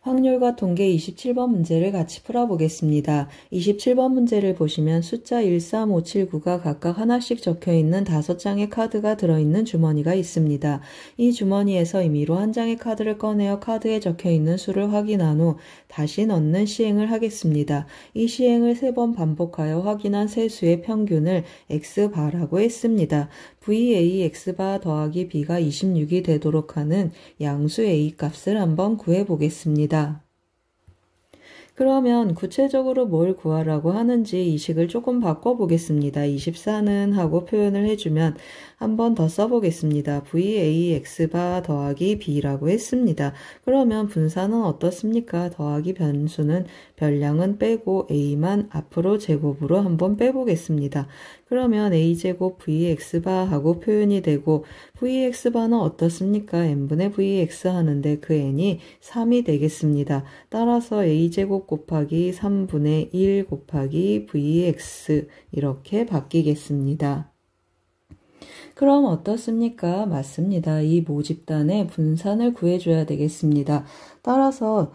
확률과 통계 27번 문제를 같이 풀어보겠습니다. 27번 문제를 보시면 숫자 13579가 각각 하나씩 적혀있는 5장의 카드가 들어있는 주머니가 있습니다. 이 주머니에서 임의로 한 장의 카드를 꺼내어 카드에 적혀있는 수를 확인한 후 다시 넣는 시행을 하겠습니다. 이 시행을 3번 반복하여 확인한 세 수의 평균을 X바라고 했습니다. VA X바 더하기 B가 26이 되도록 하는 양수 A 값을 한번 구해보겠습니다. 그러면 구체적으로 뭘 구하라고 하는지 이 식을 조금 바꿔보겠습니다. 24는 하고 표현을 해주면 한 번 더 써보겠습니다. VA X바 더하기 B라고 했습니다. 그러면 분산은 어떻습니까? 더하기 변수는 별량은 빼고 A만 앞으로 제곱으로 한번 빼보겠습니다. 그러면 A제곱 VX바 하고 표현이 되고 VX바는 어떻습니까? n분의 VX 하는데 그 n이 3이 되겠습니다. 따라서 A제곱 곱하기 3분의 1 곱하기 VX 이렇게 바뀌겠습니다. 그럼 어떻습니까? 맞습니다. 이 모집단의 분산을 구해줘야 되겠습니다. 따라서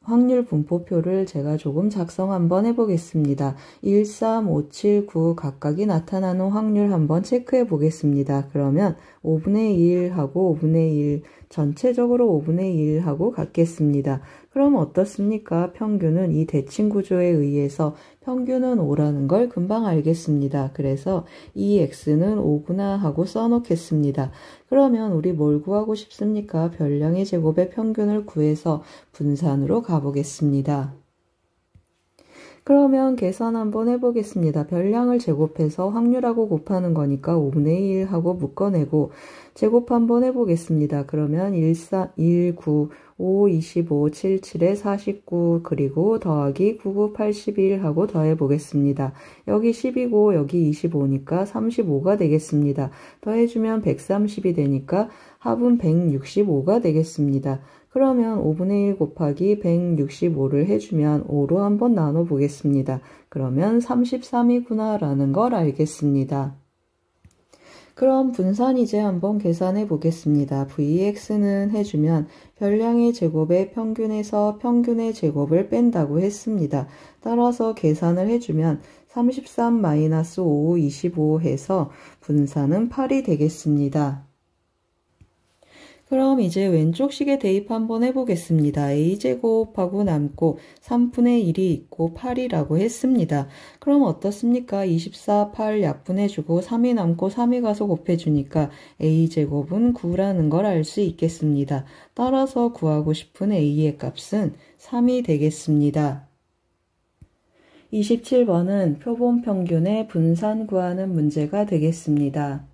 확률 분포표를 제가 조금 작성 한번 해보겠습니다. 1, 3, 5, 7, 9 각각이 나타나는 확률 한번 체크해 보겠습니다. 그러면 5분의 1 하고 5분의 1 전체적으로 5분의 1 하고 같겠습니다. 그럼 어떻습니까? 평균은 이 대칭 구조에 의해서 평균은 5라는 걸 금방 알겠습니다. 그래서 이 x는 5구나 하고 써놓겠습니다. 그러면 우리 뭘 구하고 싶습니까? 별량의 제곱의 평균을 구해서 분산으로 가보겠습니다. 그러면 계산 한번 해보겠습니다. 별량을 제곱해서 확률하고 곱하는 거니까 5분의 1 하고 묶어내고 제곱 한번 해보겠습니다. 그러면 1, 4, 1, 9, 5, 25, 7, 7에 49 그리고 더하기 9, 9, 81 하고 더해보겠습니다. 여기 10이고 여기 25니까 35가 되겠습니다. 더해주면 130이 되니까 합은 165가 되겠습니다. 그러면 5분의 1 곱하기 165를 해주면 5로 한번 나눠보겠습니다. 그러면 33이구나 라는 걸 알겠습니다. 그럼 분산 이제 한번 계산해 보겠습니다. VX는 해주면 별량의 제곱의 평균에서 평균의 제곱을 뺀다고 했습니다. 따라서 계산을 해주면 33-5, 25 해서 분산은 8이 되겠습니다. 그럼 이제 왼쪽 식에 대입 한번 해보겠습니다. A제곱하고 남고 3분의 1이 있고 8이라고 했습니다. 그럼 어떻습니까? 24, 8 약분해주고 3이 남고 3이 가서 곱해주니까 A제곱은 9라는 걸 알 수 있겠습니다. 따라서 구하고 싶은 A의 값은 3이 되겠습니다. 27번은 표본 평균의 분산 구하는 문제가 되겠습니다.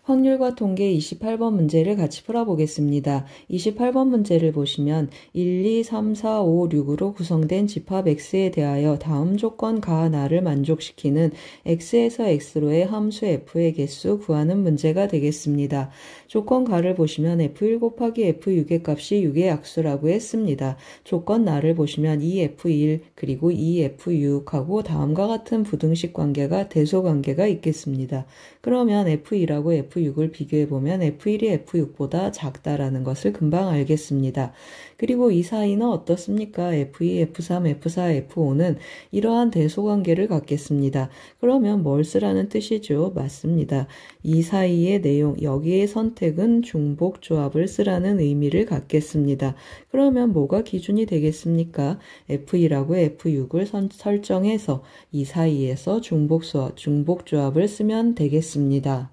확률과 통계 28번 문제를 같이 풀어보겠습니다. 28번 문제를 보시면 1, 2, 3, 4, 5, 6으로 구성된 집합 X에 대하여 다음 조건 가나를 만족시키는 X에서 X로의 함수 F의 개수 구하는 문제가 되겠습니다. 조건 가를 보시면 F1 곱하기 F6의 값이 6의 약수라고 했습니다. 조건 나를 보시면 2F1 그리고 2F6하고 다음과 같은 부등식 관계가 대소 관계가 있겠습니다. 그러면 F2하고 F6을 비교해보면 F1이 F6보다 작다라는 것을 금방 알겠습니다. 그리고 이 사이는 어떻습니까? F2, F3, F4, F5는 이러한 대소관계를 갖겠습니다. 그러면 뭘 쓰라는 뜻이죠? 맞습니다. 이 사이의 내용, 여기의 선택은 중복조합을 쓰라는 의미를 갖겠습니다. 그러면 뭐가 기준이 되겠습니까? F1하고 F6을 설정해서 이 사이에서 중복조합을 쓰면 되겠습니다.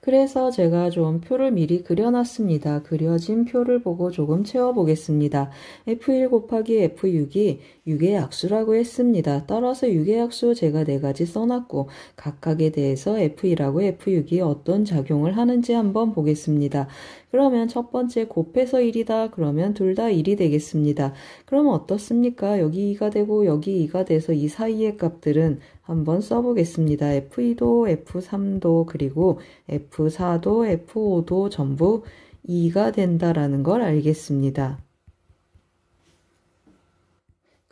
그래서 제가 좀 표를 미리 그려놨습니다. 그려진 표를 보고 조금 채워보겠습니다. F1 곱하기 F6이 6의 약수라고 했습니다. 따라서 6의 약수 제가 4가지 써놨고 각각에 대해서 F1하고 F6이 어떤 작용을 하는지 한번 보겠습니다. 그러면 첫 번째 곱해서 1이다. 그러면 둘 다 1이 되겠습니다. 그럼 어떻습니까? 여기 2가 되고 여기 2가 돼서 이 사이의 값들은 한번 써보겠습니다. F2도 F3도 그리고 F4도 F5도 전부 2가 된다라는 걸 알겠습니다.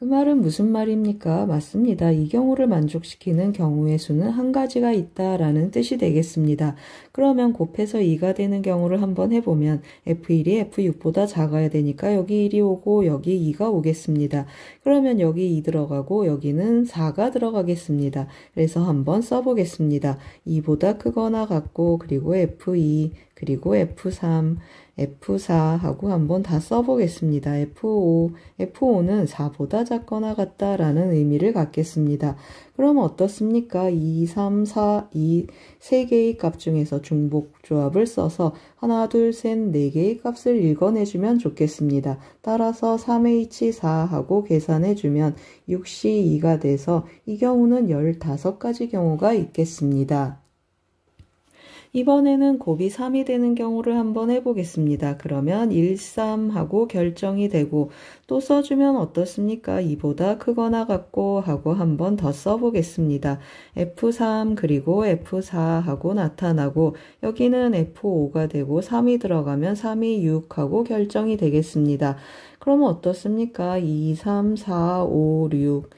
그 말은 무슨 말입니까? 맞습니다. 이 경우를 만족시키는 경우의 수는 한 가지가 있다라는 뜻이 되겠습니다. 그러면 곱해서 2가 되는 경우를 한번 해보면 F1이 F6보다 작아야 되니까 여기 1이 오고 여기 2가 오겠습니다. 그러면 여기 2 들어가고 여기는 4가 들어가겠습니다. 그래서 한번 써보겠습니다. 2보다 크거나 같고 그리고 F2 그리고 F3 F4 하고 한번 다 써보겠습니다. F5는 4보다 작거나 같다라는 의미를 갖겠습니다. 그럼 어떻습니까? 2, 3, 4, 이 세 개의 값 중에서 중복조합을 써서 하나, 둘, 셋, 네 개의 값을 읽어내주면 좋겠습니다. 따라서 3H4 하고 계산해주면 6C2가 돼서 이 경우는 15가지 경우가 있겠습니다. 이번에는 곱이 3이 되는 경우를 한번 해보겠습니다. 그러면 1, 3 하고 결정이 되고 또 써주면 어떻습니까? 2보다 크거나 같고 하고 한번 더 써보겠습니다. F3 그리고 F4 하고 나타나고 여기는 F5가 되고 3이 들어가면 3이 6 하고 결정이 되겠습니다. 그러면 어떻습니까? 2, 3, 4, 5, 6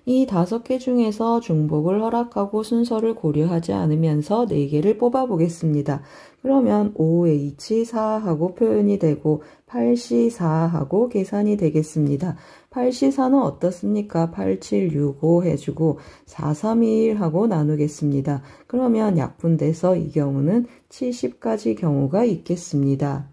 이 5개 중에서 중복을 허락하고 순서를 고려하지 않으면서 4개를 뽑아보겠습니다. 그러면 5H4 하고 표현이 되고 8C4 하고 계산이 되겠습니다. 8C4는 어떻습니까? 8765 해주고 4321 하고 나누겠습니다. 그러면 약분돼서 이 경우는 70가지 경우가 있겠습니다.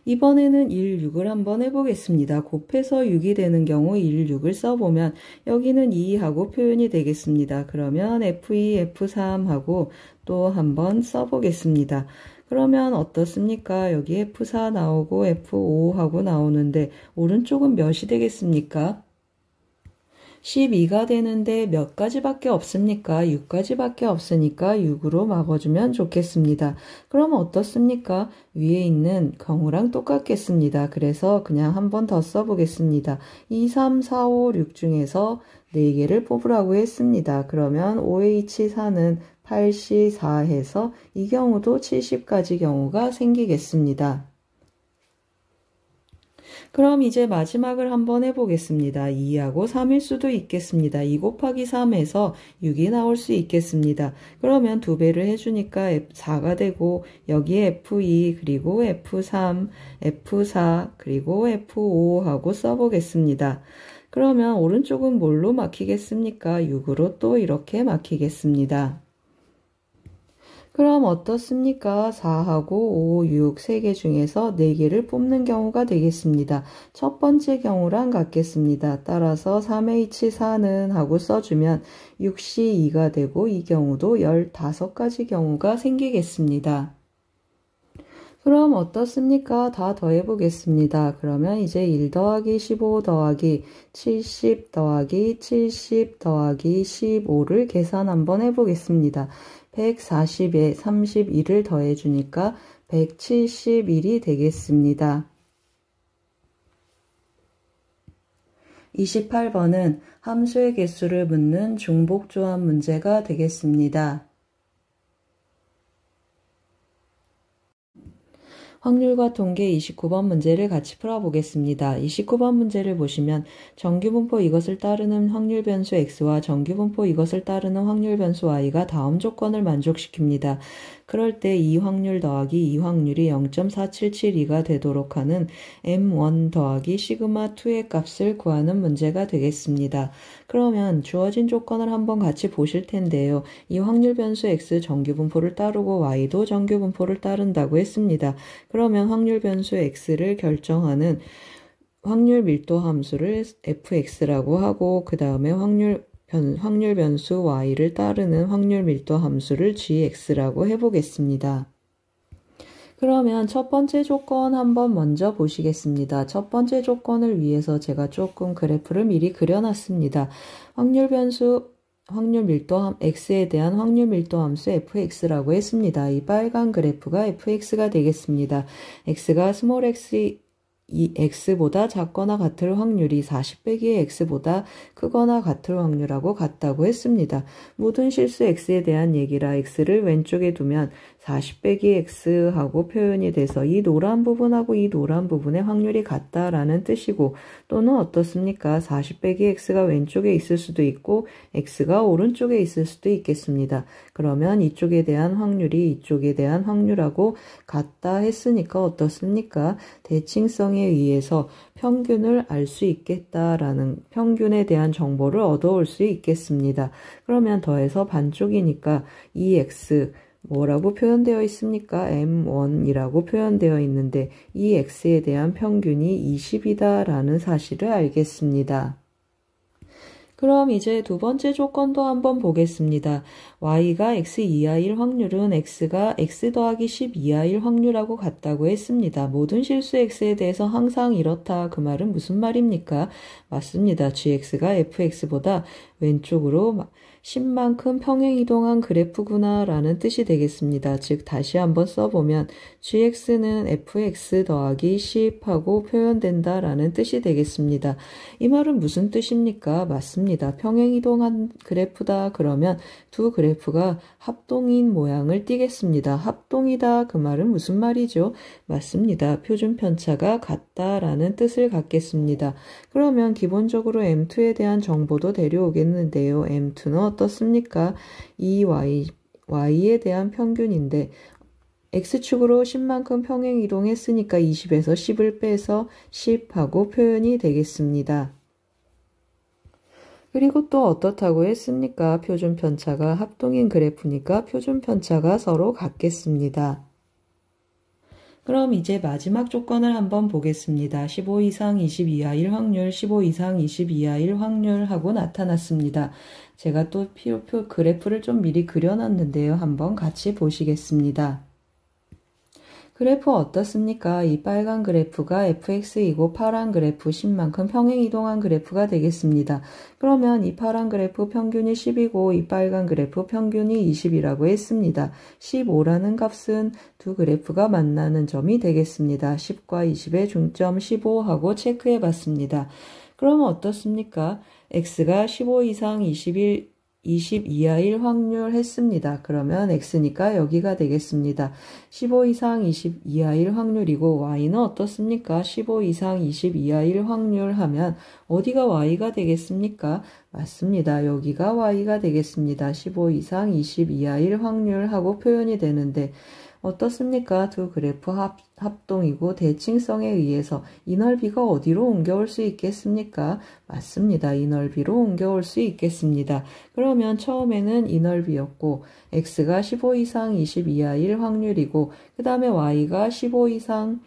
이번에는 1, 6을 한번 해보겠습니다. 곱해서 6이 되는 경우 1, 6을 써보면 여기는 2 하고 표현이 되겠습니다. 그러면 F2, F3 하고 또 한번 써보겠습니다. 그러면 어떻습니까? 여기 F4 나오고 F5 하고 나오는데 오른쪽은 몇이 되겠습니까? 12가 되는데 몇 가지밖에 없습니까? 6가지밖에 없으니까 6으로 막아주면 좋겠습니다. 그럼 어떻습니까? 위에 있는 경우랑 똑같겠습니다. 그래서 그냥 한 번 더 써보겠습니다. 2, 3, 4, 5, 6 중에서 4개를 뽑으라고 했습니다. 그러면 OH4는 8C4 해서 이 경우도 70가지 경우가 생기겠습니다. 그럼 이제 마지막을 한번 해보겠습니다. 2하고 3일 수도 있겠습니다. 2 곱하기 3에서 6이 나올 수 있겠습니다. 그러면 2배를 해주니까 4가 되고 여기에 F2 그리고 F3, F4 그리고 F5 하고 써보겠습니다. 그러면 오른쪽은 뭘로 막히겠습니까? 6으로 또 이렇게 막히겠습니다. 그럼 어떻습니까? 4하고 5, 6, 3개 중에서 4개를 뽑는 경우가 되겠습니다. 첫 번째 경우랑 같겠습니다. 따라서 3H4는 하고 써주면 6C2가 되고 이 경우도 15가지 경우가 생기겠습니다. 그럼 어떻습니까? 다 더해보겠습니다. 그러면 이제 1 더하기 15 더하기 70 더하기 70 더하기 15를 계산 한번 해보겠습니다. 140에 31을 더해주니까 171이 되겠습니다. 28번은 함수의 개수를 묻는 중복조합 문제가 되겠습니다. 확률과 통계 29번 문제를 같이 풀어보겠습니다. 29번 문제를 보시면 정규분포 이것을 따르는 확률 변수 x와 정규분포 이것을 따르는 확률 변수 y가 다음 조건을 만족시킵니다. 그럴 때 이 확률 더하기 이 확률이 0.4772가 되도록 하는 m1 더하기 시그마2의 값을 구하는 문제가 되겠습니다. 그러면 주어진 조건을 한번 같이 보실 텐데요. 이 확률 변수 x 정규분포를 따르고 y도 정규분포를 따른다고 했습니다. 그러면 확률 변수 x를 결정하는 확률 밀도 함수를 fx라고 하고 그 다음에 확률 변수 y를 따르는 확률 밀도 함수를 gx라고 해보겠습니다. 그러면 첫 번째 조건 한번 먼저 보시겠습니다. 첫 번째 조건을 위해서 제가 조금 그래프를 미리 그려놨습니다. 확률 밀도 x에 대한 확률 밀도 함수 fx라고 했습니다. 이 빨간 그래프가 fx가 되겠습니다. x가 스몰 x 이 x보다 작거나 같을 확률이 40 빼기 x보다 크거나 같을 확률하고 같다고 했습니다. 모든 실수 x에 대한 얘기라 x를 왼쪽에 두면 40 빼기 x 하고 표현이 돼서 이 노란 부분하고 이 노란 부분의 확률이 같다라는 뜻이고, 또는 어떻습니까? 40 빼기 x가 왼쪽에 있을 수도 있고 x가 오른쪽에 있을 수도 있겠습니다. 그러면 이쪽에 대한 확률이 이쪽에 대한 확률하고 같다 했으니까 어떻습니까? 대칭성에 의해서 평균을 알 수 있겠다라는, 평균에 대한 정보를 얻어올 수 있겠습니다. 그러면 더해서 반쪽이니까 2x 뭐라고 표현되어 있습니까? m1이라고 표현되어 있는데 이 x에 대한 평균이 20이다 라는 사실을 알겠습니다. 그럼 이제 두 번째 조건도 한번 보겠습니다. y가 x 이하일 확률은 x가 x 더하기 10 이하일 확률하고 같다고 했습니다. 모든 실수 x에 대해서 항상 이렇다. 그 말은 무슨 말입니까? 맞습니다. gx가 fx보다 왼쪽으로 10만큼 평행이동한 그래프구나 라는 뜻이 되겠습니다. 즉 다시 한번 써보면 gx는 fx 더하기 10하고 표현된다 라는 뜻이 되겠습니다. 이 말은 무슨 뜻입니까? 맞습니다. 평행이동한 그래프다 그러면 두 그래프가 합동인 모양을 띠겠습니다. 합동이다 그 말은 무슨 말이죠? 맞습니다. 표준 편차가 같다라는 뜻을 갖겠습니다. 그러면 기본적으로 M2에 대한 정보도 데려오겠는데요. M2는 어떻습니까? 이 Y에 대한 평균인데 X축으로 10만큼 평행 이동했으니까 20에서 10을 빼서 10하고 표현이 되겠습니다. 그리고 또 어떻다고 했습니까? 표준 편차가 합동인 그래프니까 표준 편차가 서로 같겠습니다. 그럼 이제 마지막 조건을 한번 보겠습니다. 15 이상 20 이하일 확률, 15 이상 20 이하일 확률 하고 나타났습니다. 제가 또 그래프를 좀 미리 그려놨는데요. 한번 같이 보시겠습니다. 그래프 어떻습니까? 이 빨간 그래프가 fx이고 파란 그래프 10만큼 평행이동한 그래프가 되겠습니다. 그러면 이 파란 그래프 평균이 10이고 이 빨간 그래프 평균이 20이라고 했습니다. 15라는 값은 두 그래프가 만나는 점이 되겠습니다. 10과 20의 중점 15하고 체크해 봤습니다. 그럼 어떻습니까? x가 15 이상 20 이하일 확률 했습니다. 그러면 x니까 여기가 되겠습니다. 15 이상 20 이하일 확률이고 y는 어떻습니까? 15 이상 20 이하일 확률 하면 어디가 y가 되겠습니까? 맞습니다. 여기가 y가 되겠습니다. 15 이상 20 이하일 확률하고 표현이 되는데 어떻습니까? 두 그래프 합동이고 대칭성에 의해서 이 넓이가 어디로 옮겨올 수 있겠습니까? 맞습니다. 이 넓이로 옮겨올 수 있겠습니다. 그러면 처음에는 이 넓이였고 x가 15 이상 20 이하일 확률이고 그 다음에 y가 15 이상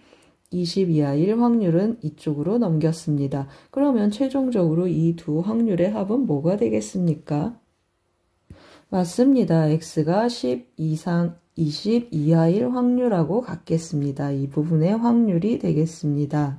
20 이하일 확률은 이쪽으로 넘겼습니다. 그러면 최종적으로 이 두 확률의 합은 뭐가 되겠습니까? 맞습니다. x가 10 이상 20 이하일 확률하고 같겠습니다. 이 부분의 확률이 되겠습니다.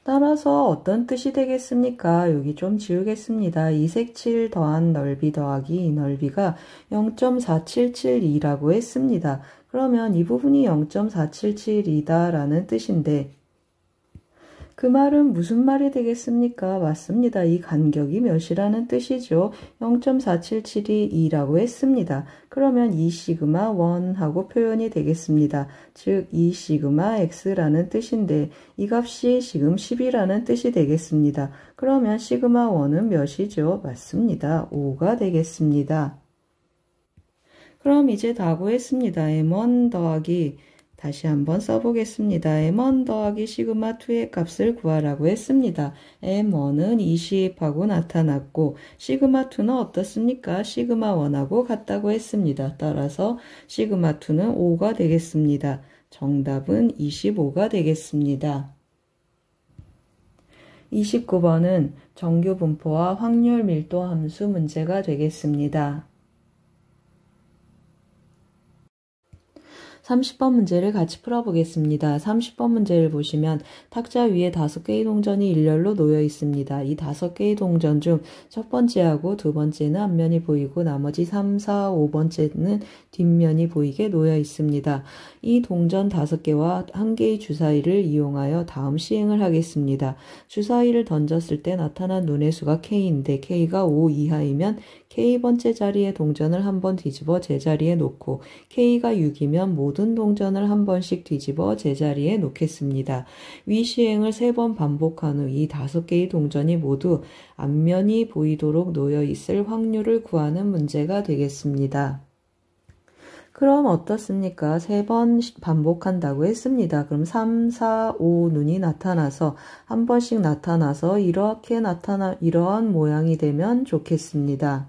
따라서 어떤 뜻이 되겠습니까? 여기 좀 지우겠습니다. 이 색칠 더한 넓이 더하기 이 넓이가 0.4772라고 했습니다. 그러면 이 부분이 0.477이다 라는 뜻인데 그 말은 무슨 말이 되겠습니까? 맞습니다. 이 간격이 몇이라는 뜻이죠. 0.4772라고 했습니다. 그러면 이 시그마 1 하고 표현이 되겠습니다. 즉, 이 시그마 x라는 뜻인데 이 값이 지금 10이라는 뜻이 되겠습니다. 그러면 시그마 1은 몇이죠? 맞습니다. 5가 되겠습니다. 그럼 이제 다 구했습니다. m1 더하기 다시 한번 써보겠습니다. m1 더하기 시그마 2의 값을 구하라고 했습니다. m1은 20하고 나타났고 시그마 2는 어떻습니까? 시그마 1하고 같다고 했습니다. 따라서 시그마 2는 5가 되겠습니다. 정답은 25가 되겠습니다. 29번은 정규 분포와 확률 밀도 함수 문제가 되겠습니다. 30번 문제를 같이 풀어보겠습니다. 30번 문제를 보시면 탁자 위에 5개의 동전이 일렬로 놓여 있습니다. 이 5개의 동전 중 첫 번째하고 두 번째는 앞면이 보이고 나머지 3, 4, 5번째는 뒷면이 보이게 놓여 있습니다. 이 동전 5개와 1개의 주사위를 이용하여 다음 시행을 하겠습니다. 주사위를 던졌을 때 나타난 눈의 수가 K인데 K가 5 이하이면 K번째 자리의 동전을 한번 뒤집어 제자리에 놓고 K가 6이면 모든 동전을 한 번씩 뒤집어 제자리에 놓겠습니다. 위 시행을 3번 반복한 후 이 5개의 동전이 모두 앞면이 보이도록 놓여 있을 확률을 구하는 문제가 되겠습니다. 그럼 어떻습니까? 3번 반복한다고 했습니다. 그럼 3, 4, 5 눈이 나타나서 한 번씩 나타나서 이러한 모양이 되면 좋겠습니다.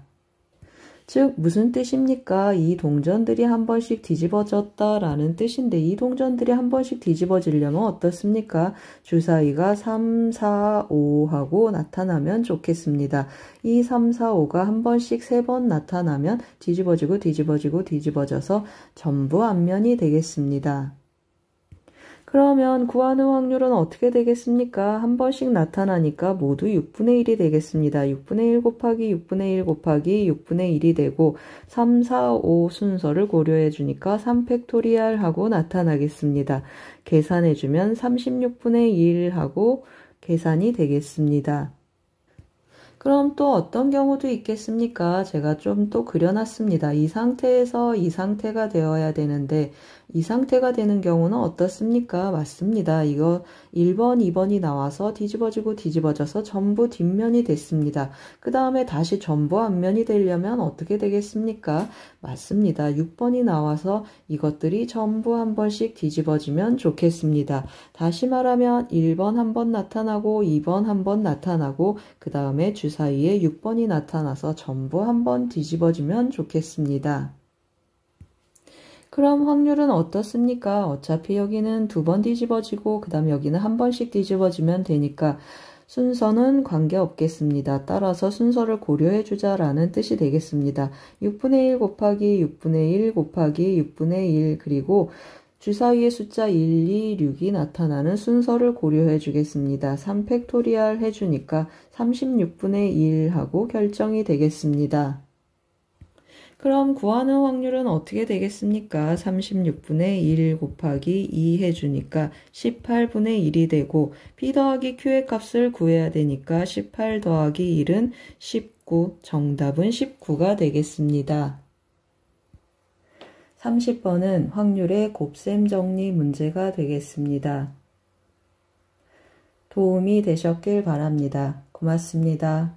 즉 무슨 뜻입니까? 이 동전들이 한 번씩 뒤집어졌다라는 뜻인데 이 동전들이 한 번씩 뒤집어지려면 어떻습니까? 주사위가 3, 4, 5 하고 나타나면 좋겠습니다. 이 3, 4, 5가 한 번씩 3번 나타나면 뒤집어지고 뒤집어지고 뒤집어져서 전부 앞면이 되겠습니다. 그러면 구하는 확률은 어떻게 되겠습니까? 한 번씩 나타나니까 모두 6분의 1이 되겠습니다. 6분의 1 곱하기 6분의 1 곱하기 6분의 1이 되고 3, 4, 5 순서를 고려해 주니까 3팩토리얼 하고 나타나겠습니다. 계산해 주면 36분의 1 하고 계산이 되겠습니다. 그럼 또 어떤 경우도 있겠습니까? 제가 좀 또 그려놨습니다. 이 상태에서 이 상태가 되어야 되는데 이 상태가 되는 경우는 어떻습니까? 맞습니다. 이거 1번, 2번이 나와서 뒤집어지고 뒤집어져서 전부 뒷면이 됐습니다. 그 다음에 다시 전부 앞면이 되려면 어떻게 되겠습니까? 맞습니다. 6번이 나와서 이것들이 전부 한 번씩 뒤집어지면 좋겠습니다. 다시 말하면 1번 한 번 나타나고 2번 한 번 나타나고 그 다음에 주사위에 6번이 나타나서 전부 한 번 뒤집어지면 좋겠습니다. 그럼 확률은 어떻습니까? 어차피 여기는 2번 뒤집어지고 그 다음에 여기는 한 번씩 뒤집어지면 되니까 순서는 관계없겠습니다. 따라서 순서를 고려해 주자라는 뜻이 되겠습니다. 6분의 1 곱하기 6분의 1 곱하기 6분의 1 그리고 주사위의 숫자 1, 2, 6이 나타나는 순서를 고려해 주겠습니다. 3팩토리얼 해주니까 36분의 1 하고 결정이 되겠습니다. 그럼 구하는 확률은 어떻게 되겠습니까? 36분의 1 곱하기 2 해주니까 18분의 1이 되고 P 더하기 Q의 값을 구해야 되니까 18 더하기 1은 19, 정답은 19가 되겠습니다. 30번은 확률의 곱셈 정리 문제가 되겠습니다. 도움이 되셨길 바랍니다. 고맙습니다.